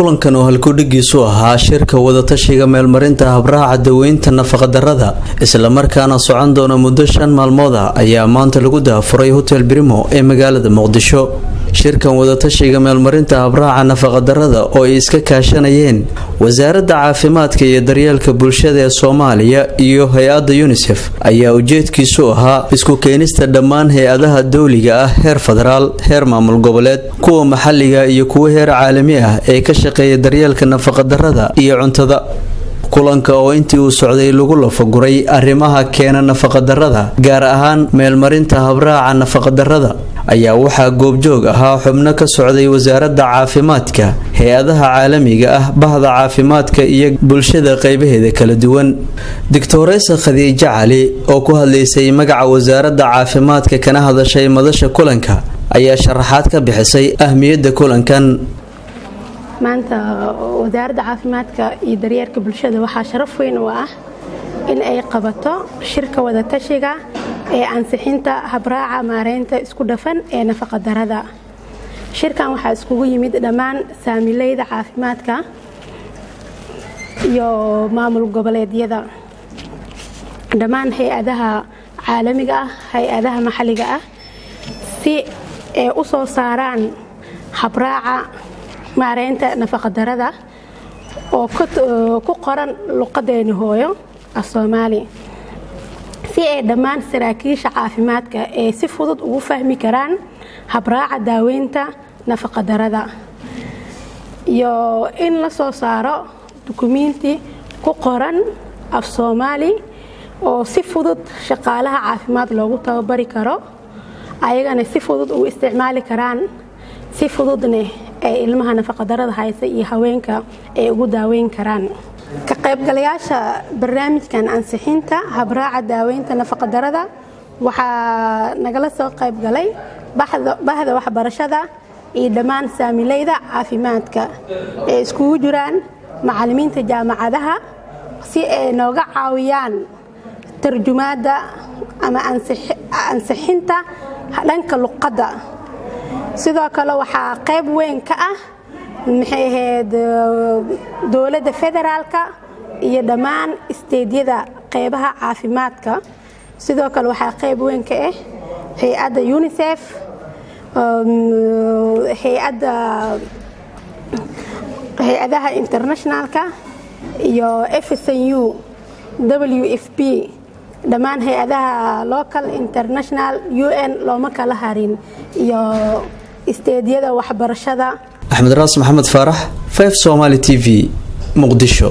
kulankan oo halkudhigiisu ahaa shirka wadatashiga meelmarinta habraaca daweynta nafaqadarrada isla markaana socon doona muddo 5 maalmood ayaa maanta lagu daafuray Hotel Brimo ee magaalada Muqdisho. shirkan wadatashiga meelmarinta habraaca nafaqadarrada oo ay iska kaashanayeen wasaaradda caafimaadka iyo daryeelka bulshada ee Soomaaliya iyo hay'adda UNICEF ayaa ujeedkiisu ahaa isku keenista dhammaan hay'adaha dawliga ah heer federaal, heer maamul goboleed, kuwa maxalliga iyo kuwa heer caalami ah ee ka shaqeeya daryeelka nafaqadarrada iyo cuntada. kulanka oo intii uu socday lagu lafaguray arrimaha keena nafaqadarrada gaar ahaan meelmarinta habraaca nafaqadarrada ayaa waxaa goobjoog ahaa xubno ka socday wasaaradda caafimaadka, hay'adaha caalamiga ah, bahda caafimaadka iyo bulshada qaybaheeda kala duwan. Dr. Khadiija Cali oo ku hadlaysay magaca wasaaradda caafimaadka kana hadashay madasha kulanka ayaa sharaxaad ka bixisay ahmiyadda kulankan. maanta wasaaradda caafimaadka iyo daryeelka bulshada waxaa sharaf weyn u ah in ay qabato shirka wadatashiga ee ansixinta habraaca maareynta isku dhafan ee nafaqadarrada. shirkan waxaa iskugu yimid dhammaan saamilayda caafimaadka iyo maamul goboleedyada, dhammaan hay'adaha caalamiga ah, hay'adaha maxalliga ah si ay u soo saaraan habraaca maareynta nafaqadarrada oo ku qoran luqadeena hooyo af Soomaali, si ay dhammaan saraakiisha caafimaadka ay si fudud ugu fahmi karaan habraaca daaweynta nafaqadarrada iyo in la soo saaro dukumiinti ku qoran af Soomaali oo si fudud shaqaalaha caafimaad loogu tababari karo, ayagana si fudud u isticmaali karaan, si fududna ay ilmaha nafaqadarrada haysta iyo haweenka ay ugu daaweyn karaan. ka qaybgalayaasha barnaamijkan ansixinta habraaca daaweynta nafaqadarrada waxaa nagala soo qaybgalay bahda waxbarashada iyo dhammaan saamilayda caafimaadka ee iskugu jiraan macallimiinta jaamacadaha si ay nooga caawiyaan tarjumaada ama ansixinta dhanka luqadda. sidoo kale waxaa qayb weyn ka ah dowladda federaalka iyo dhammaan isteedyada qaybaha caafimaadka. sidoo kale waxaa qayb weyn ka ah hay'adda UNICEF, hay'adaha internationalka iyo FSNU, WFP, dhammaan hay'adaha local, international, UN looma kala harin iyo isteedyada waxbarashada. Axmed Raas Maxamed Faarax, 5 Somali TV, Muqdisho.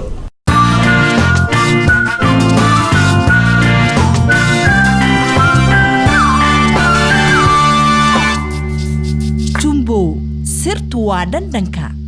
Jumbo, sirtu waa dhandanka.